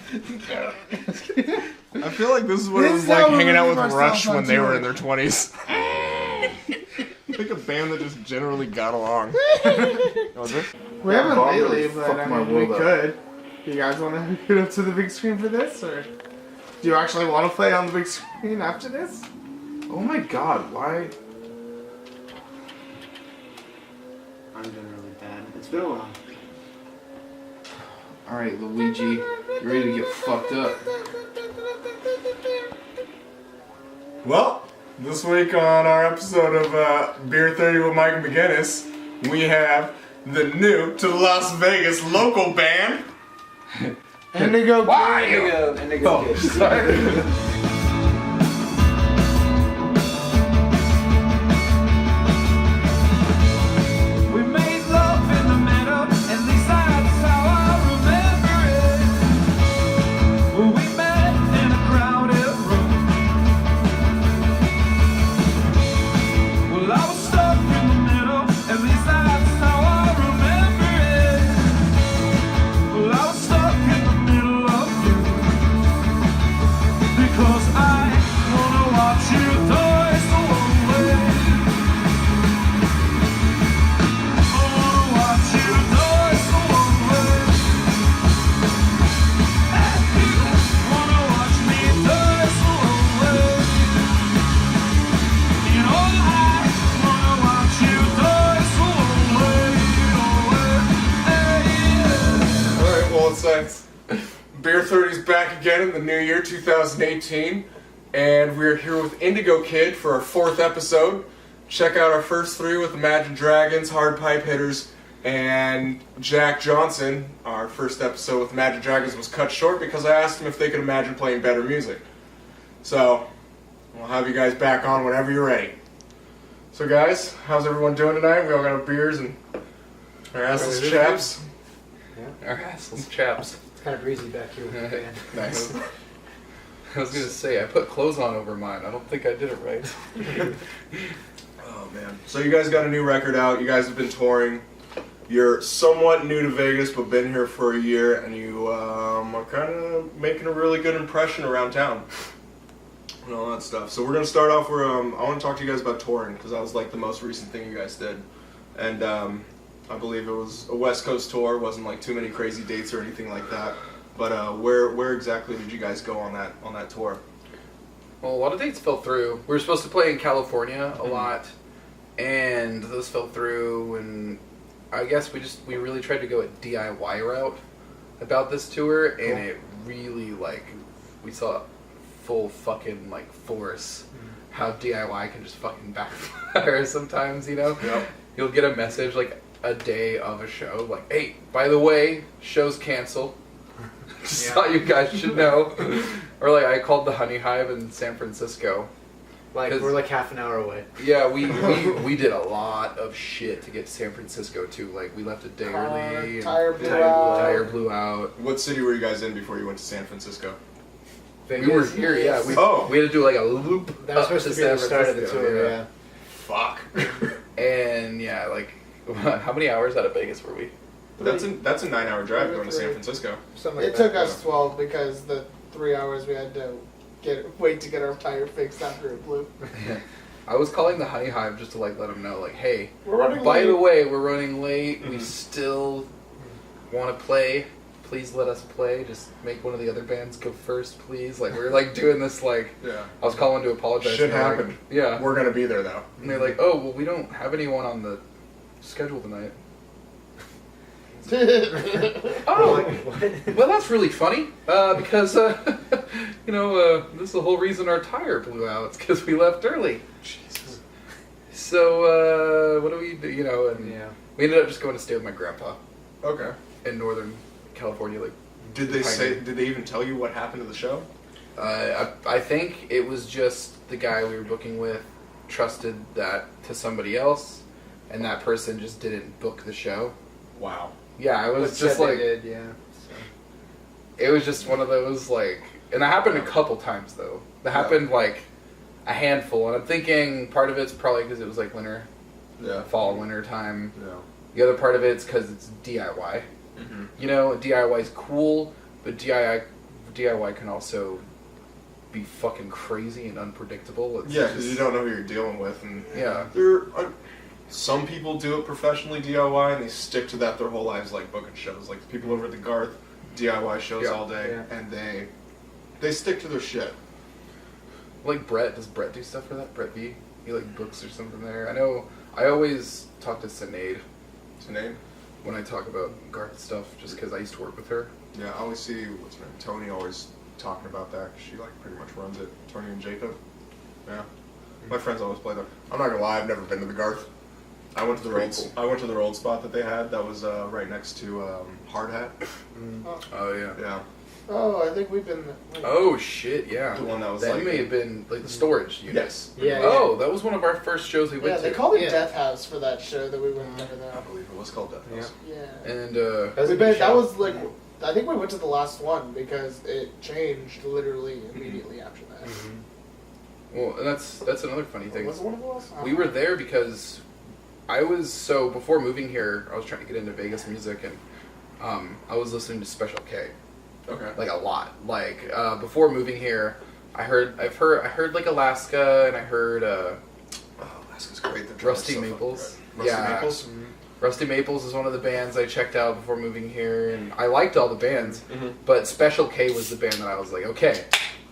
I feel like this is what it was like hanging out with Rush when they were in their 20s. Like a band that just generally got along. We haven't lately, but I mean, we could. You guys want to get up to the big screen for this, or do you actually want to play on the big screen after this? Oh my god, why? I'm doing really bad. It's been a while. Alright, Luigi, you ready to get fucked up? Well, this week on our episode of Beer 30 with Mike and McGuinness, we have the new to Las Vegas local band. Indigo Kidd. Indigo Kidd. Sorry. Beer 30's back again in the new year, 2018, and we're here with Indigo Kidd for our 4th episode. Check out our first 3 with Imagine Dragons, Hard Pipe Hitters, and Jack Johnson. Our first episode with Imagine Dragons was cut short because I asked them if they could imagine playing better music. So, we'll have you guys back on whenever you're ready. So guys, how's everyone doing tonight? We all got our beers and our assless chaps. Yeah. Our assless chaps. It's kind of breezy back here with the band. Nice. I was gonna say, I put clothes on over mine. I don't think I did it right. Oh man. So you guys got a new record out, you guys have been touring. You're somewhat new to Vegas, but been here for a year, and you are kind of making a really good impression around town. And all that stuff. So we're going to start off where I want to talk to you guys about touring, because that was like the most recent thing you guys did. And I believe it was a West Coast tour, wasn't like too many crazy dates or anything like that. But where exactly did you guys go on that tour? Well, a lot of dates fell through. We were supposed to play in California a lot, and those fell through, and I guess we really tried to go a DIY route about this tour, and it really, like, we saw full fucking, like, force how DIY can just fucking backfire sometimes, you know? Yep. You'll get a message, like, a day of a show, like, hey, by the way, show's canceled. Just thought you guys should know. Or, like, I called the Honey Hive in San Francisco. Like, we're like half an hour away. Yeah, we did a lot of shit to get to San Francisco, too. Like, we left a day early. Tire blew out. What city were you guys in before you went to San Francisco? We were here, yeah. We had to do, like, a loop. That was supposed to be the start of the tour, yeah. Fuck. And, yeah, like, how many hours out of Vegas were we? That's a 9-hour drive going to San Francisco. It took us 12 because the 3 hours we had to wait to get our tire fixed after it blew. I was calling the Honey Hive just to, like, let them know, like, hey, we're running by late. the way, we're running late. We still want to play. Please let us play. Just make one of the other bands go first, please. Like, we were, like, doing this, like, I was calling to apologize. Shit happened. Like, yeah. We're going to be there, though. And they're like, oh, well, we don't have anyone on the schedule tonight. Oh, well, that's really funny, because, you know, this is the whole reason our tire blew out. It's because we left early. Jesus. So, what do we do, you know, and we ended up just going to stay with my grandpa. Okay. In Northern California, like. Did they even tell you what happened to the show? I think it was just the guy we were booking with trusted that to somebody else, and that person just didn't book the show. Wow. Yeah, it was just like it was just one of those, like, and that happened a couple times though. That happened like a handful, and I'm thinking part of it's probably because it was like fall, winter time. Yeah. The other part of it's because it's DIY. Mm-hmm. You know, DIY is cool, but DIY DIY can also be fucking crazy and unpredictable. It's Yeah, because you don't know who you're dealing with, and Yeah. Some people do it professionally DIY, and they stick to that their whole lives, like booking shows. Like the people over at the Garth DIY shows Yeah. all day, and they stick to their shit. Like Brett, does Brett do stuff for that? Brett B? He like books or something there. I know. I always talk to Sinead What's her name? when I talk about Garth stuff, just because I used to work with her. Yeah, I always see what's her name. Tony always talking about that. 'Cause she like pretty much runs it. Tony and Jacob. Yeah, my friends always play there. I'm not gonna lie, I've never been to the Garth. I went to their Pretty old. cool. I went to their old spot that they had. That was right next to Hard Hat. Oh yeah. Yeah, Oh, I think we've been. Oh shit, yeah. the one that was That like. may have been like the storage unit. Yes. Yeah. Oh, that was one of our first shows we went Yeah, to. they called it Yeah. Death House for that show that we went to. I believe it was called Death House. Yeah. And That was We a good bet that show. was like, I think we went to the last one because it changed literally immediately after that. well, and that's another funny thing. Was it one of the last? We were there because before moving here, I was trying to get into Vegas music, and I was listening to Special K Okay. like a lot. Like before moving here, I heard like Alaska, and I heard Oh, Alaska's great. The drummer's Rusty so fucking Maples. good. Rusty Yeah. Maples. Rusty Maples is one of the bands I checked out before moving here, and I liked all the bands, Mhm. but Special K was the band that I was like, okay,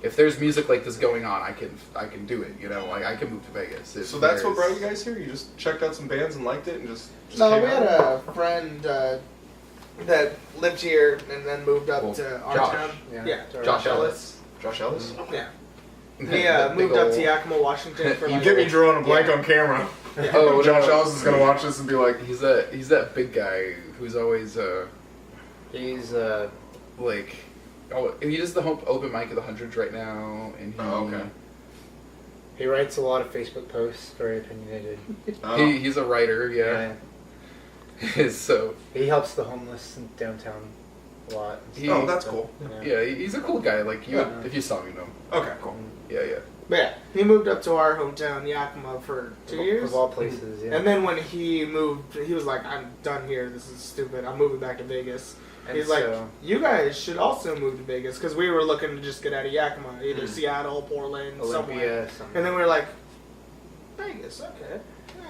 if there's music like this going on, I can do it. You know, like I can move to Vegas. If So that's what there's- brought you guys here? You just checked out some bands and liked it and just No, came we had out? a friend that lived here and then moved up Well, to our Josh. town. Yeah. Josh Ellis. Josh Ellis? Yeah. He Big moved up ol'- to Yakima, Washington for You like get me drawing a blank on camera. Oh, Josh no. Ellis is gonna watch this and be like, He's that big guy who's always He's like, oh, he does the open mic at the Hundreds right now, and he, Oh, okay. he writes a lot of Facebook posts, very opinionated. oh. he's a writer, yeah. So He helps the homeless in downtown a lot. He- Oh, that's cool. yeah, he's a cool guy. Like you, Yeah. if you saw him, you know. Okay, cool. Yeah, yeah. But yeah, he moved up to our hometown, Yakima, for 2 years. Of all places, yeah. And then when he moved, he was like, I'm done here. This is stupid. I'm moving back to Vegas. And He's like, so- you guys should also move to Vegas because we were looking to just get out of Yakima, either Mhm. Seattle, Portland, somewhere. Olympia, something. And then we were like, Vegas, okay.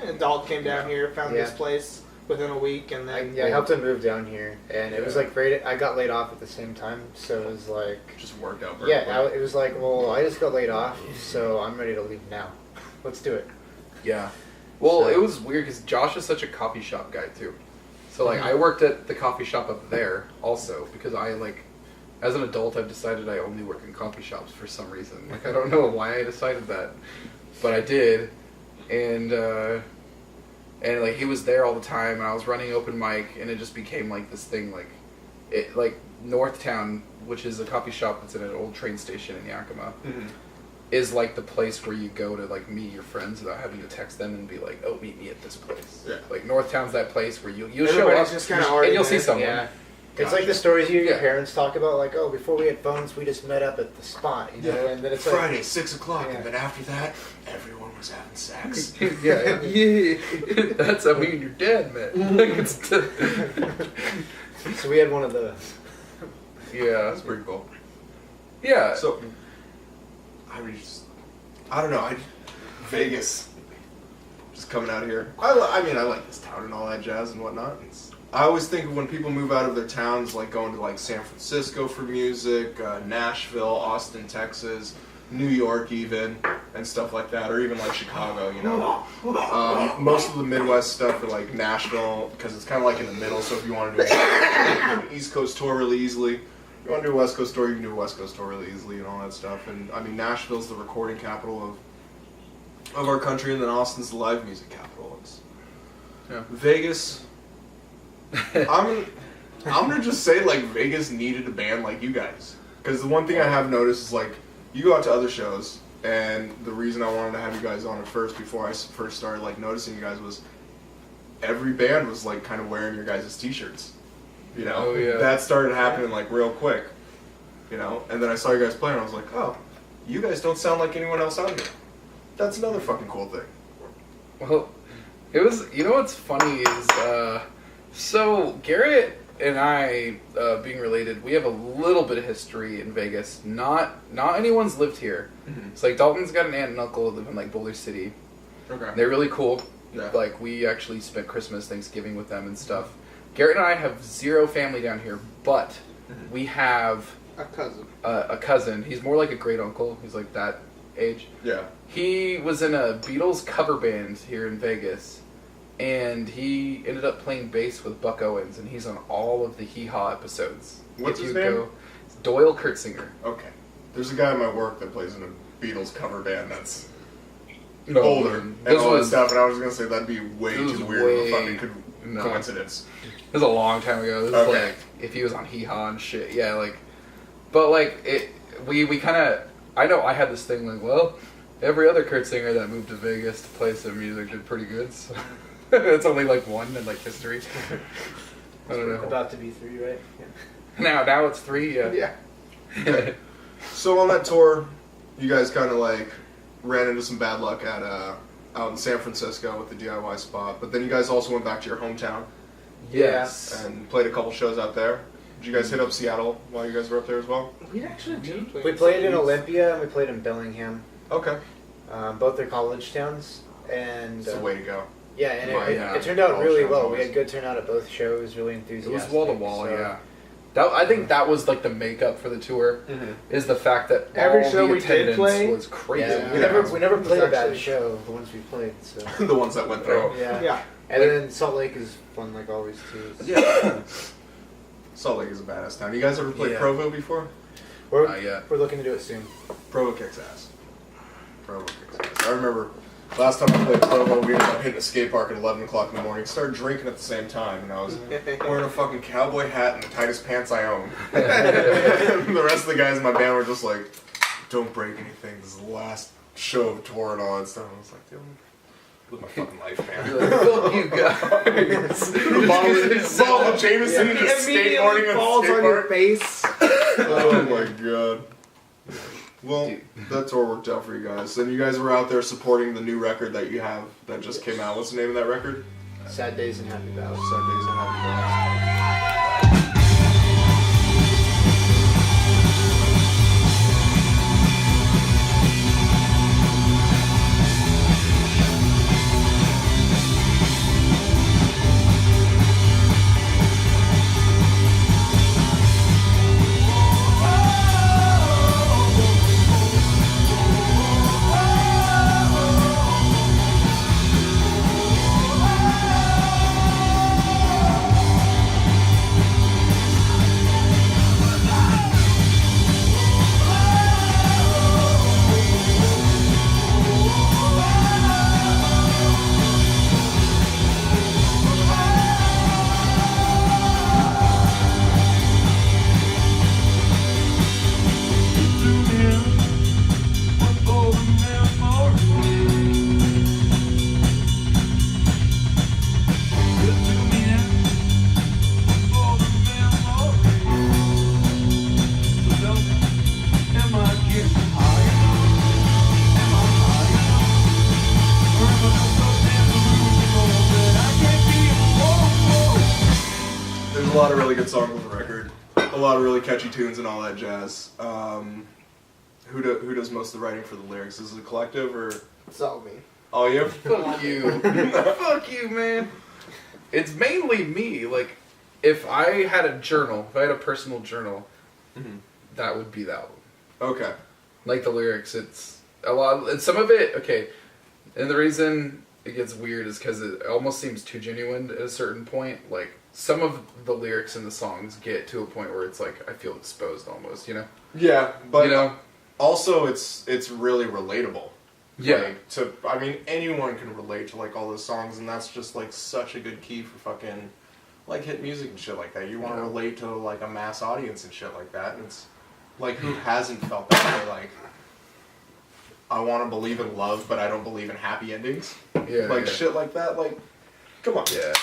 And Dalton came down here, found Yeah. this place within a week, and I, then yeah, I helped him move down here, and it was Yeah. like right. I got laid off at the same time, so it was like, Just worked out yeah, perfectly. it was like, well, I just got laid off, so I'm ready to leave now. Let's do it. Yeah. Well, So- it was weird because Josh is such a coffee shop guy too. So like, I worked at the coffee shop up there also because I like, as an adult, I've decided I only work in coffee shops for some reason. Like I don't know why I decided that, but I did, and like he was there all the time, and I was running open mic, and it just became like this thing, like Northtown, which is a coffee shop that's in an old train station in Yakima, Mhm. is like the place where you go to like meet your friends without having to text them and be like, oh, meet me at this place. Yeah. Like Northtown's that place where you'll show everybody's up just kind of and already you'll see there. someone. Yeah. It's Gotcha. like the stories you and your Yeah. parents talk about, like, oh, before we had phones, we just met up at the spot, you know, and then it's like, Friday, 6 o'clock, Yeah. and then after that, everyone was having sex. Yeah, yeah. That's how me and your dad met. Like, it's so we had one of those. yeah, That's pretty cool. yeah. So, I don't know, Vegas. Just coming out here. I mean, I like this town and all that jazz and whatnot. I always think of when people move out of their towns, like going to like San Francisco for music, Nashville, Austin, Texas, New York even, and stuff like that, or even like Chicago, you know. Most of the Midwest stuff are like Nashville, because it's kind of like in the middle, so if you want to do an East Coast tour really easily, if you want to do a West Coast tour, you can do a West Coast tour really easily and all that stuff. And I mean, Nashville's the recording capital of our country, and then Austin's the live music capital. Yeah. Vegas, I'm gonna just say like Vegas needed a band like you guys, because the one thing I have noticed is like you go out to other shows, and the reason I wanted to have you guys on at first before I first started like noticing you guys was every band was like kind of wearing your guys' t-shirts, you know. Oh, yeah. That started happening like real quick, you know. And then I saw you guys play, and I was like, oh, you guys don't sound like anyone else out here. That's another fucking cool thing. Well, it was. You know what's funny is, so Garrett and I, being related, we have a little bit of history in Vegas. Not anyone's lived here. Mm-hmm. It's like Dalton's got an aunt and uncle that live in like Boulder City. Okay. They're really cool. Yeah. Like we actually spent Christmas, Thanksgiving with them and stuff. Garrett and I have zero family down here, but we have A cousin. a cousin. He's more like a great uncle. He's like that age. Yeah. He was in a Beatles cover band here in Vegas, and he ended up playing bass with Buck Owens, and he's on all of the Hee Haw episodes. What's his name? Doyle Kurtzinger. Okay. There's a guy at my work that plays in a Beatles cover band that's No, older and this all that was stuff, and I was gonna say that'd be way This was too weird of a way- fucking no. coincidence. This was a long time ago. This was Okay. like if he was on Hee Haw and shit. Yeah, like, but like it. We kind of. I know I had this thing like, well, every other Kurt singer that moved to Vegas to play some music did pretty good. So it's only like one in like history. I don't know. About to be 3, right? Now it's 3. Yeah. Yeah. So on that tour, you guys kind of like ran into some bad luck at out in San Francisco with the DIY spot, but then you guys also went back to your hometown Yes. and played a couple shows out there. Did you guys hit up Seattle while you guys were up there as well? We actually did play. We played in Olympia and we played in Bellingham. Okay, Both are college towns, and it's the way to go. yeah, and Right, it, yeah. it turned out College really towns well. always. We had good turnout at both shows. Really It enthusiastic. was wall to wall. so- Yeah. I think that was like the makeup for the tour. Mm-hmm. Is the fact that Every all show the we did attendance play- was crazy. Yeah, we Yeah. never played a bad actually- show. The ones we played. So The ones that went through. yeah. Yeah. And then Salt Lake is fun like always too. Yeah. Salt Lake is a badass town. You guys ever played Yeah. Provo before? We're, Not yet. we're looking to do it soon. Provo kicks ass. Provo kicks ass. I remember last time I played Provo, we ended up hitting a skate park at 11 o'clock in the morning. Started drinking at the same time, and I was wearing a fucking cowboy hat and the tightest pants I own. And the rest of the guys in my band were just like, "Don't break anything. This is the last show of tour and all that stuff." I was like, "Dude, live my fucking life, man." Fuck you guys. Bottle of Jameson just skateboarding at the falls skate on your park. face. Oh my god. Well, that tour worked out for you guys. And you guys were out there supporting the new record that you have that just came out. What's the name of that record? Sad Days and Happy Valley. Sundays and Happy Days. There's a lot of really good songs on the record. A lot of really catchy tunes and all that jazz. Who does most of the writing for the lyrics? Is it a collective or It's all me. all you? Fuck you. Fuck you, man. It's mainly me. Like, if I had a journal, if I had a personal journal, Mhm. that would be that one. Okay. Like the lyrics, it's a lot. And some of it, okay. And the reason it gets weird is because it almost seems too genuine at a certain point. Like, some of the lyrics in the songs get to a point where it's like, I feel exposed almost, you know? Yeah, but you know? also it's really relatable. Yeah. Like, I mean, anyone can relate to like all those songs, and that's just like such a good key for fucking like hit music and shit like that. You want to Yeah. relate to like a mass audience and shit like that, and it's like who hasn't felt that way? Like, I want to believe in love, but I don't believe in happy endings. Yeah. Like yeah. shit like that. Like, come on. Yeah.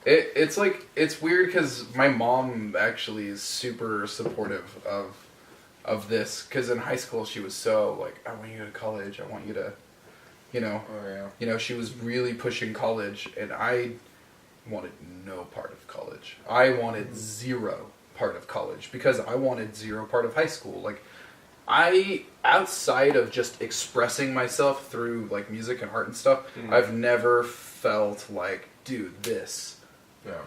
It's like, it's weird because my mom actually is super supportive of this, because in high school she was so like, I want you to go to college, I want you to, you know, Oh yeah. she was really pushing college, and I wanted no part of college. I wanted zero part of college because I wanted zero part of high school. Like, outside of just expressing myself through like music and art and stuff, I've never felt like, dude, this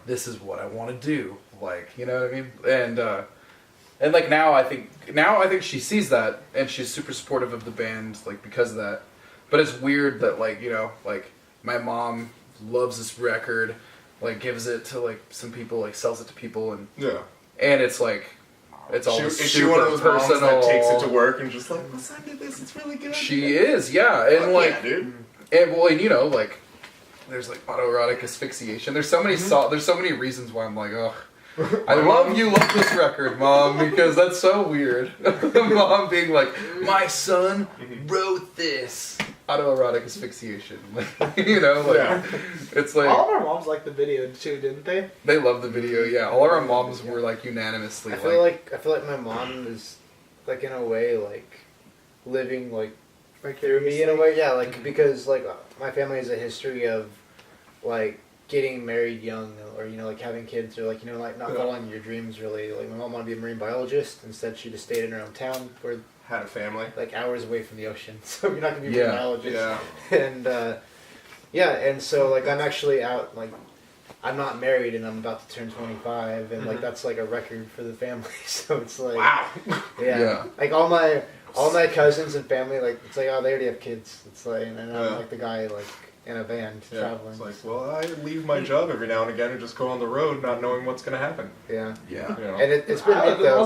is what I want to do. Like, you know what I mean? And like now I think she sees that and she's super supportive of the band, like, because of that. But it's weird that, like, you know, like, my mom loves this record, like, gives it to like some people, like, sells it to people, and it's like, it's all is super she one of those personal. moms that takes it to work and just like, listen to this, it's really good. She is, yeah, and like, yeah, dude. and you know, like, there's like autoerotic asphyxiation. There's so many there's so many reasons why I'm like, ugh. I love this record, Mom, because that's so weird. Mom being like, my son wrote this. Autoerotic asphyxiation. Like, you know, like, it's like... All of our moms liked the video too, didn't they? They loved the video, yeah. All of our moms were like unanimously I feel like my mom is, like, in a way, like, living, like, through me in a way, yeah, like, because, like, my family has a history of, like, getting married young, or, you know, like, having kids, or, like, you know, like, not following your dreams, really. Like, my mom wanted to be a marine biologist. Instead, she just stayed in her own town, where... Had a family. Like, hours away from the ocean. So you're not going to be a marine biologist. Yeah. And, and so, like, I'm actually out, like, I'm not married, and I'm about to turn 25, and, like, that's, like, a record for the family. So it's, like... Wow. Yeah. Like, all my cousins and family, like, it's like, oh, they already have kids. It's like, and I'm, like, the guy, like... in a band traveling. It's like, well, I leave my job every now and again and just go on the road, not knowing what's going to happen. Yeah. Yeah. You know? And it's been neat though,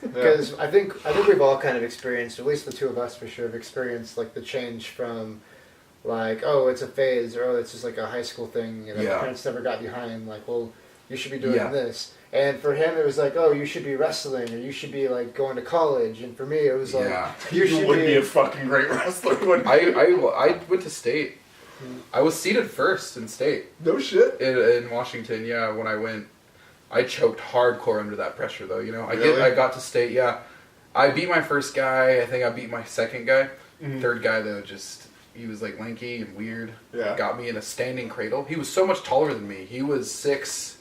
because I think we've all kind of experienced, at least the two of us for sure, have experienced like the change from like, oh, it's a phase, or oh, it's just like a high school thing. You know, my parents never got behind. Like, well, you should be doing this. And for him, it was like, oh, you should be wrestling, or you should be like going to college. And for me, it was like, you would be a fucking great wrestler. Wouldn't you? I went to state. I was seated first in state. No shit. In Washington, yeah. When I went, I choked hardcore under that pressure, though. You know, Really? I got to state. Yeah, I beat my first guy. I think I beat my second guy. Third guy though, just he was like lanky and weird. Yeah. Got me in a standing cradle. He was so much taller than me. He was 6,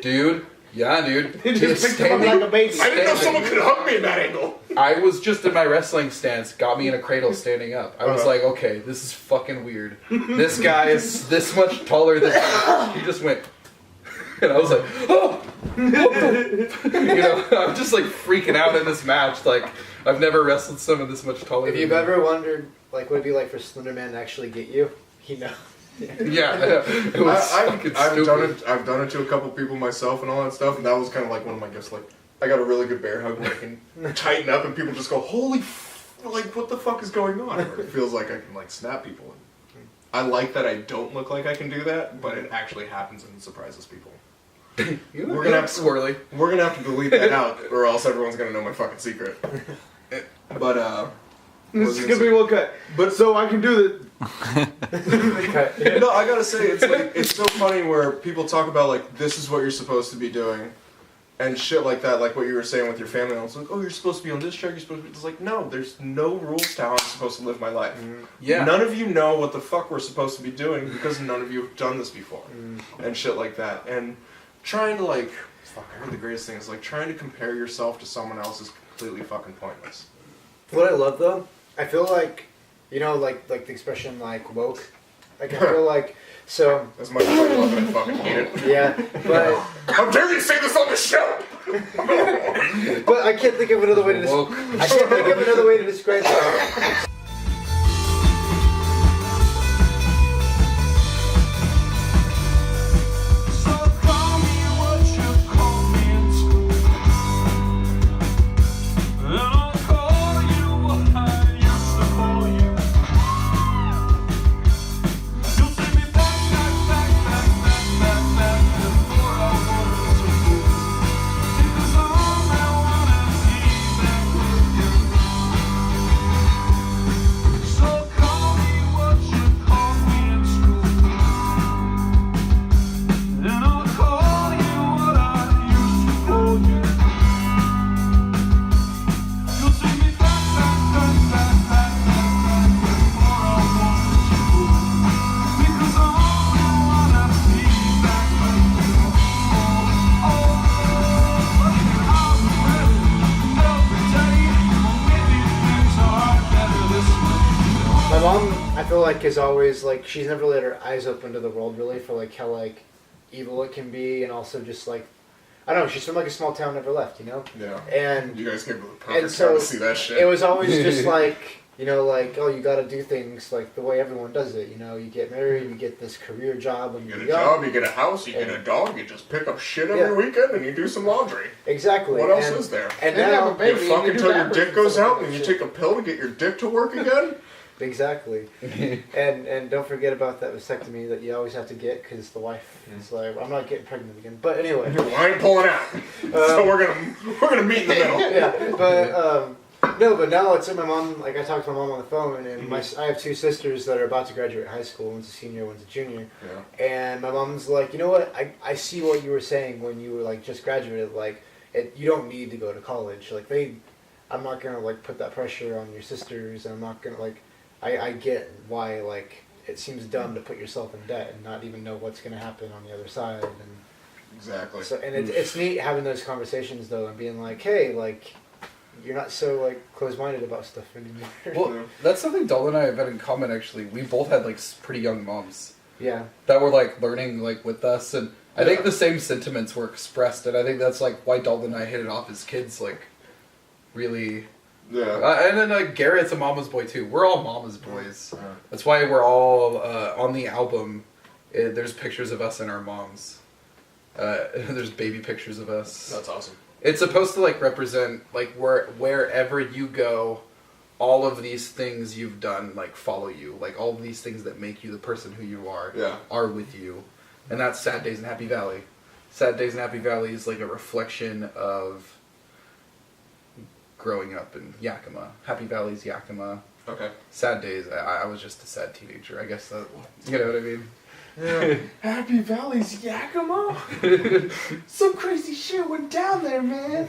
dude. Yeah, dude. He just picked him up like a baby. I didn't know someone could hug me in that angle. I was just in my wrestling stance, got me in a cradle standing up. I was like, okay, this is fucking weird. This guy is this much taller than me. He just went, and I was like, oh! You know, I'm just like freaking out in this match. Like, I've never wrestled someone this much taller if than you've me. ever wondered, like, what it'd be like for Slender Man to actually get you, he knows. Yeah, it was fucking stupid. I've done it to a couple people myself and all that stuff, and that was kind of like one of my gifts. Like, I got a really good bear hug where I can tighten up, and people just go, "Holy, like, what the fuck is going on?" Or it feels like I can like snap people. And I like that I don't look like I can do that, but it actually happens and surprises people. We're gonna have swirly. We're gonna have to delete that out, or else everyone's gonna know my fucking secret. But this is gonna be one cut. But so I can do the. No, I gotta say, it's like, it's so funny where people talk about like, this is what you're supposed to be doing, and shit like that, like what you were saying with your family. And I was like, oh, you're supposed to be on this track. You're supposed to be. It's like, no, there's no rules to how I'm supposed to live my life. Yeah. None of you know what the fuck we're supposed to be doing because none of you have done this before, and shit like that. And trying to like, fuck, I heard the greatest thing is like trying to compare yourself to someone else is completely fucking pointless. What I love though, I feel like, you know, like the expression like woke. Like I feel like so. As much as I love it, I fucking hate it. Yeah, but how dare you say this on the show? but I can't think of another way to describe it. feel like is always like she's never let her eyes open to the world really for like how like evil it can be, and also just like I don't know. She's from like a small town, never left, you know. Yeah. And you guys came to the perfect time to see that shit. It was always just like. You know, like, oh, you got to do things like the way everyone does it. You know, you get married, you get this career job. When you get a job, you get a house, you get a dog, you just pick up shit every weekend and you do some laundry. Exactly. What else is there? And now, you fuck until your dick goes out and you take a pill to get your dick to work again? Exactly. and don't forget about that vasectomy that you always have to get because the wife is like, I'm not getting pregnant again. But anyway. Well, I ain't pulling out. So we're gonna meet in the middle. Yeah, but... No, but now it's my mom. Like I talked to my mom on the phone, and I have two sisters that are about to graduate high school. One's a senior, one's a junior. Yeah. And my mom's like, you know what? I see what you were saying when you were like just graduated. Like, you don't need to go to college. Like I'm not gonna like put that pressure on your sisters, and I'm not gonna like. I get why like it seems dumb to put yourself in debt and not even know what's gonna happen on the other side. And exactly. So it's neat having those conversations though, and being like, hey, like. You're not so like closed-minded about stuff anymore. Well, that's something Dalton and I have had in common. Actually, we both had like pretty young moms. Yeah. That were like learning like with us, and I think the same sentiments were expressed, and I think that's like why Dalton and I hit it off as kids. Like, really. Yeah. And then Garrett's a mama's boy too. We're all mama's boys. Yeah. That's why we're all on the album. There's pictures of us and our moms. There's baby pictures of us. That's awesome. It's supposed to like represent like wherever you go, all of these things you've done like follow you. Like all of these things that make you the person who you are with you. And that's Sad Days in Happy Valley. Sad Days in Happy Valley is like a reflection of growing up in Yakima. Happy Valley's Yakima. Okay. Sad Days, I was just a sad teenager. I guess that, you know what I mean? Yeah. Happy Valley's Yakima? Some crazy shit went down there, man.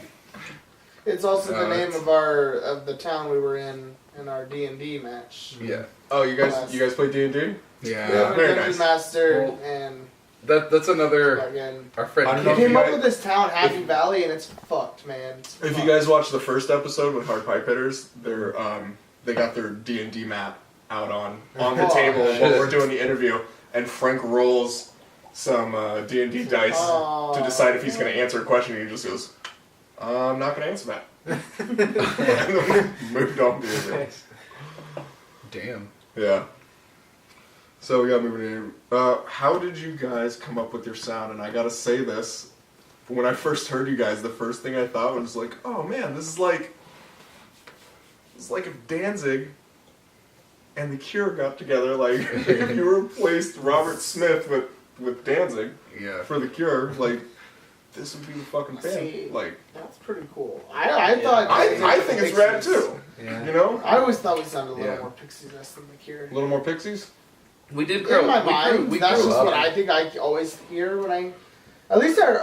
It's also the name of the town we were in our D&D match. Yeah. Oh, you guys play D&D? Yeah. Very nice. Master and that's another our friend he came up with this town, Happy Valley, and it's fucked, man. If you guys watched the first episode with Hard Pipe Hitters, they got their D&D map out on the table while we're doing the interview. And Frank rolls some D&D dice to decide if he's going to answer a question, and he just goes, I'm not going to answer that. And then moved on to the other. Damn. Yeah. So we got moving in. How did you guys come up with your sound? And I got to say this, when I first heard you guys, the first thing I thought was like, oh man, this is like if Danzig and The Cure got together, like, if you replaced Robert Smith with Danzig for The Cure, like, this would be the fucking band. See, like, that's pretty cool. I thought... I think it's rad, too. Yeah. You know? I always thought we sounded a little more Pixies than The Cure. A little more Pixies? We did grow up. In my mind, that's just what I think I always hear when I... At least our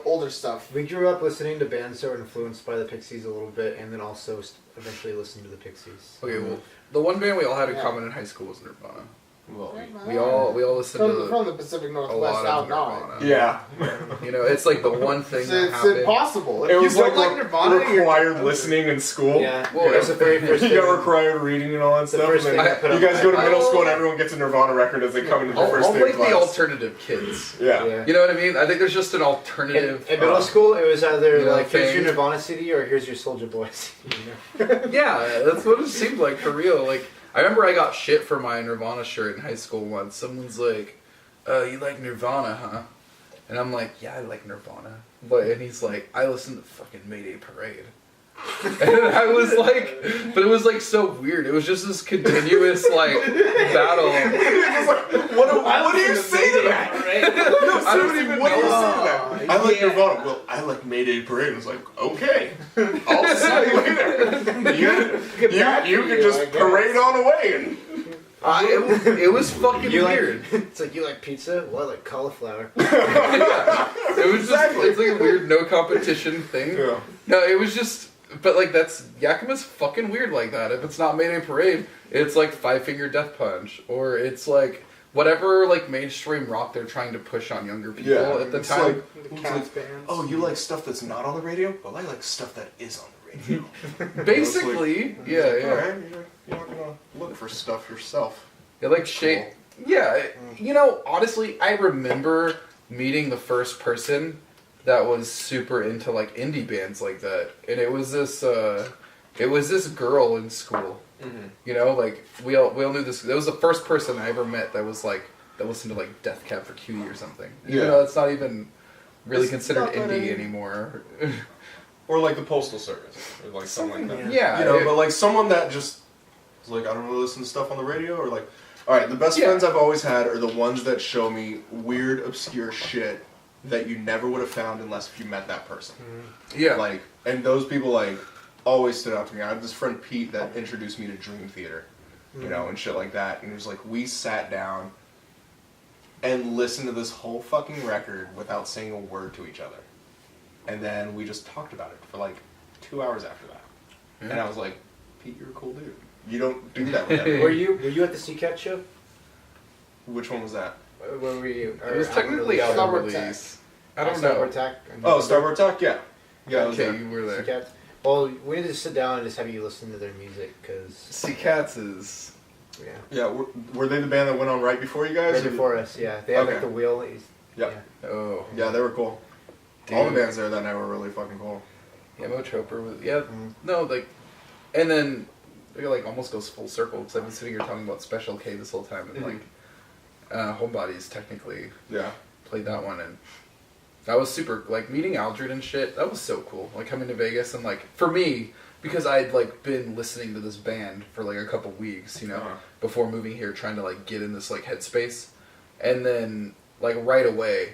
older stuff. We grew up listening to bands that were influenced by the Pixies a little bit, and then also eventually listened to the Pixies. Okay, well, the one band we all had in common in high school was Nirvana. Well, we all listened from the Pacific Northwest out north. Yeah, you know, it's like the one thing that happened. It's impossible. It was like Nirvana, required listening in school. Yeah, well, it was the very first. You got required reading and all that stuff. And then you guys go to middle school and everyone gets a Nirvana record as they come into the first day of class. The alternative kids. Yeah, you know what I mean. I think there's just an alternative. In middle school, it was either like here's your Nirvana CD or here's your Soulja Boy CD. Yeah, that's what it seemed like for real. Like. I remember I got shit for my Nirvana shirt in high school once. Someone's like, you like Nirvana, huh? And I'm like, yeah, I like Nirvana. And he's like, I listen to fucking Mayday Parade. And I was like, but it was like so weird. It was just this continuous like battle. What do you say to that? No, I don't even what do you say to know. that? I like Nirvana. Well, I like Mayday Parade. I was like, okay, I'll see you later. You can just parade on away. And it was fucking weird. It's like, you like pizza? Well, I like cauliflower. Yeah. It was just it's like a weird no competition thing. Yeah. No, it was just. But like Yakima's fucking weird like that. If it's not Mayday Parade, it's like Five Finger Death Punch, or it's like whatever like mainstream rock they're trying to push on younger people at the time. Oh, you like stuff that's not on the radio? Well, I like stuff that is on the radio. Basically, yeah. All right, you're not gonna look for stuff yourself. It like shaped. You know, honestly, I remember meeting the first person that was super into like indie bands like that, and it was this girl in school. Mm-hmm. You know, like we all knew this. That was the first person I ever met that was like that listened to like Death Cab for Cutie or something. Even though it's not even really It's considered not that indie indie. anymore. Or like the Postal Service, or like something like that. Yeah, you know, but like someone that just is like, I don't really listen to stuff on the radio, or like, all right, the best friends I've always had are the ones that show me weird, obscure shit that you never would have found unless if you met that person. Yeah, Like, and those people like always stood out to me. I have this friend Pete that introduced me to Dream Theater, you know, and shit like that. And it was like we sat down and listened to this whole fucking record without saying a word to each other. And then we just talked about it for like 2 hours after that. Yeah. And I was like, Pete, you're a cool dude. You don't do that with everyone. Were you at the Seacat show? Which one was that? Where we? it was technically album Starboard release. I don't Starboard know. Tack. Oh, Starboard Talk? Yeah. Yeah, I was Okay, there. you were there. Seacat. Well, we need to sit down and just have you listen to their music because Sea Cats is. yeah, Yeah, were they the band that went on right before you guys? right or- before us. Yeah, they have Okay. like the wheel. Yep. Oh. Yeah, they were cool. Dude. All the bands there that night were really fucking cool. Yeah, Mo Chopper was. Yeah, no, like. And then it like almost goes full circle because I've been sitting here talking about Special K this whole time and like. Homebodies technically Yeah. played that one and that was super like meeting Aldred and shit. That was so cool. Like coming to Vegas and like for me because I'd like been listening to this band for like a couple weeks, you know, before moving here, trying to like get in this like headspace, and then like right away,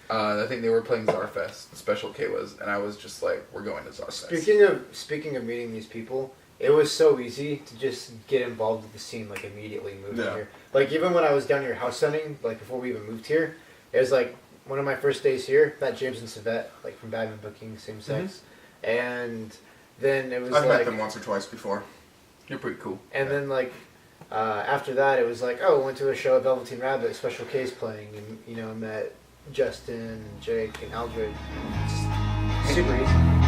I think they were playing Czarfest. Special K was, and I was just like, we're going to Czarfest. Speaking of meeting these people, it was so easy to just get involved with the scene like immediately moving here. Like even when I was down here house hunting, like before we even moved here, it was like one of my first days here. Met James and Savette, like from Badman Booking, same sex, and then it was I've like met them once or twice before. You're pretty cool. and then like after that, it was like, oh, went to a show at Velveteen Rabbit, Special K's playing, and you know met Justin and Jake and Aldred. Just super easy.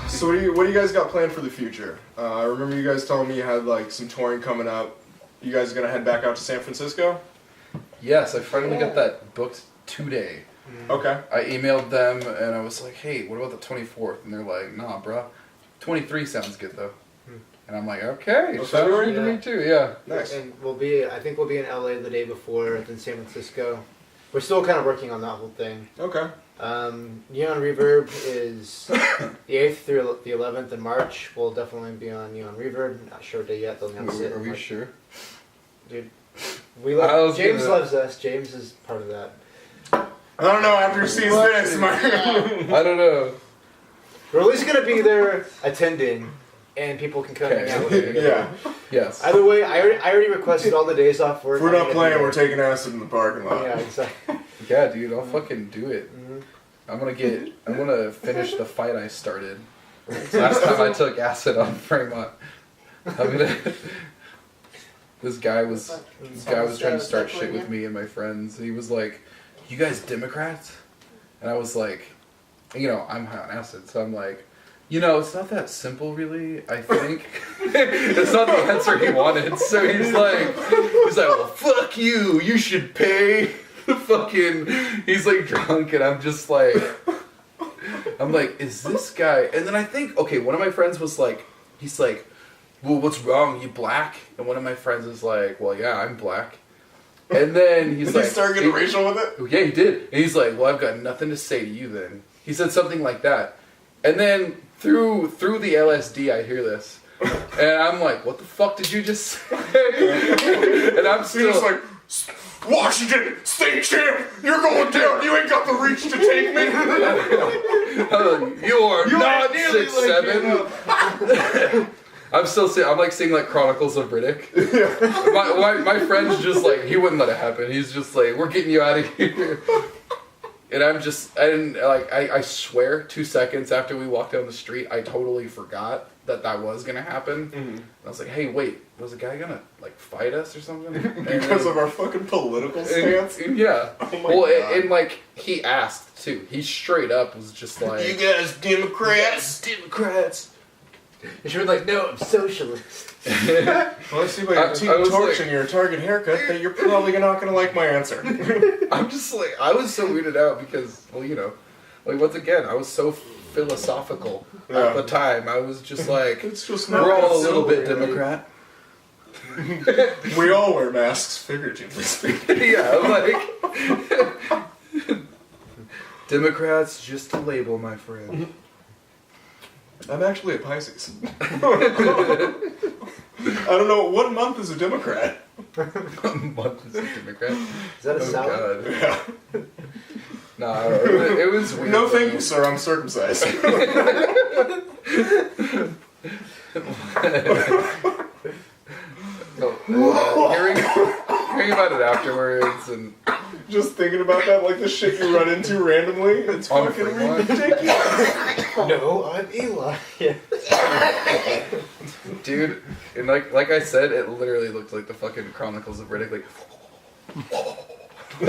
So what do you guys got planned for the future? I remember you guys telling me you had like some touring coming up. You guys gonna head back out to San Francisco? Yes, I finally got that booked today. Okay. I emailed them and I was like, hey, what about the 24th? And they're like, nah, bro. 23 sounds good though. And I'm like, okay, Oh, sounds February? good to me too, yeah. Nice. And I think we'll be in LA the day before, then San Francisco. We're still kind of working on that whole thing. Okay. Neon Reverb is the 8th through the 11th in March. We'll definitely be on Neon Reverb. Not sure day yet. They'll announce it. Are we Like, sure? dude, we I love. was James gonna- loves us. James is part of that. I don't know after he sees this. I don't know. We're at least gonna be there attending, and people can come Okay. hang out with us. Yeah. Yes. Either way, I already requested all the days off work. If we're I'm not gonna playing, do we're it. taking acid in the parking lot. Yeah, exactly. Yeah, dude, I'll fucking do it. Mhm. I'm gonna finish the fight I started. Last time I took acid on Fremont. This guy was trying to start shit with me and my friends. He was like, "You guys Democrats?" And I was like, you know, I'm high on acid, so I'm like, it's not that simple, really. I think it's not the answer he wanted. So he's like, well, fuck you. You should pay the fucking. He's like drunk, and I'm just like, is this guy? And then I think, okay, one of my friends was like, he's like, well, what's wrong? You black? And one of my friends is like, well, yeah, I'm black. And then he's like, he started getting racial with it? Yeah, he did. And he's like, well, I've got nothing to say to you then. He said something like that. And then through the LSD, I hear this. And I'm like, what the fuck did you just say? And I'm still just like, Washington State Champ, you're going down. You ain't got the reach to take me. You are not 6'7". I'm still saying, I'm like singing like Chronicles of Riddick. My friend's just like, he wouldn't let it happen. He's just like, we're getting you out of here. And I swear 2 seconds after we walked down the street, I totally forgot that was gonna happen. Mm-hmm. And I was like, hey, wait, was a guy gonna like fight us or something? Because of our fucking political stance? Yeah. Oh my God. And like, he asked too. He straight up was just like, you guys Democrats? Democrats. And she was like, no, I'm socialist. Well, I see by your team torch and your Target haircut that you're probably not going to like my answer. I'm just like, I was so weirded out because, well, like once again, I was so philosophical at the time. I was just like, it's just not we're all a little bit really. Democrat. We all wear masks, figuratively speaking. Yeah, like, Democrats, just a label, my friend. I'm actually a Pisces. I don't know, what month is a Democrat? What month is a Democrat? Is that a sound? God. Yeah. No, it was weird. No thank you, sir, I'm circumcised. Hearing about it afterwards and just thinking about that, like the shit you run into randomly, it's On fucking Fremont. ridiculous. No, I'm Eli. dude, and like I said, it literally looked like the fucking Chronicles of Riddick, like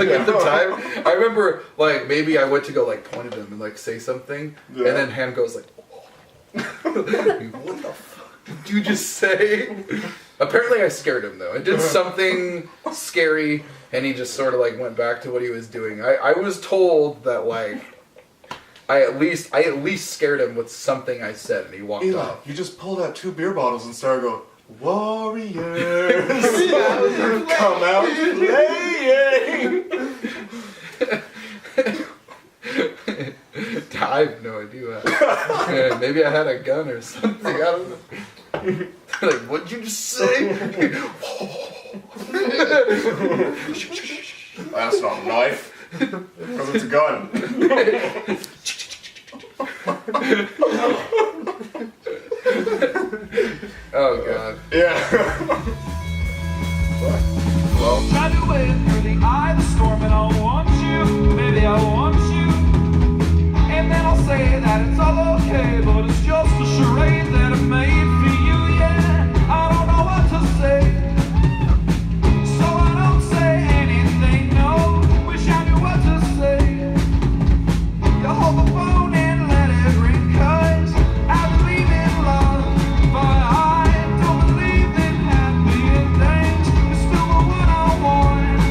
at the time. I remember like maybe I went to go like point at him and like say something, Yeah. and then hand goes like, what the fuck did you just say? Apparently I scared him though. I did something scary, and he just sort of like went back to what he was doing. I was told that like I at least scared him with something I said, and he walked Eli, off. you just pulled out 2 beer bottles and started going, Warriors, come out playing. I have no idea. Maybe I had a gun or something. I don't know. Like, what'd you just say? That's not a knife. Because it's a gun. Oh god. Yeah. Well, Try to wade through the eye of the storm, and I want you, baby, I want you. And then I'll say that it's all okay, but it's just a charade that I made for you, yeah. I don't know what to say, so I don't say anything, no. Wish I knew what to say. You hold the phone and let it ring, 'cause I believe in love, but I don't believe in happy endings. You're still the one I want.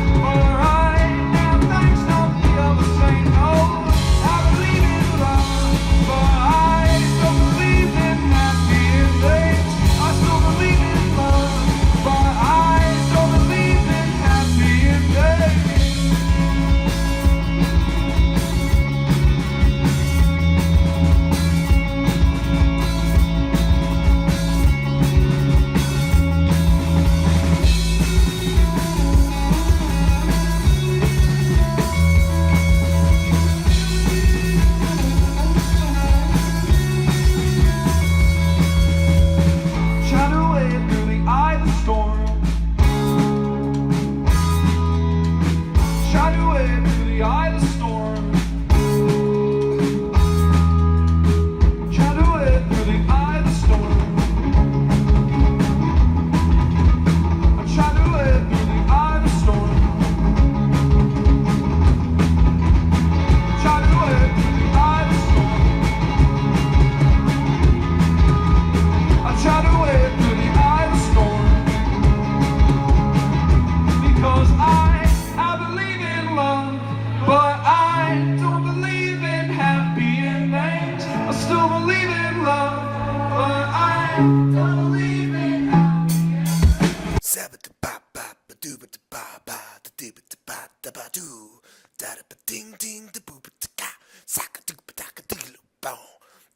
doo. Da da ba ding ding da boo ba da saka doo ba da ka doo boom.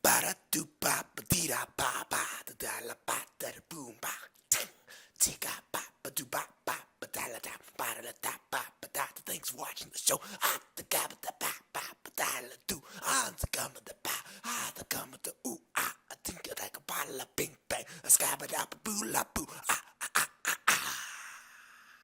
Ba da doo ba ba dee da ba ba da da la ba da da boom ba ting. Tika ba ba doo ba ba ba da la da ba da la da ba ba da. Thanks for watching the show. Ah the ga ba da ba ba ba da la doo. Ah the gum of the ba ah the gum of the ooh ah. I think I like a bottle of bing bang. A scabba da ba boo la boo ah.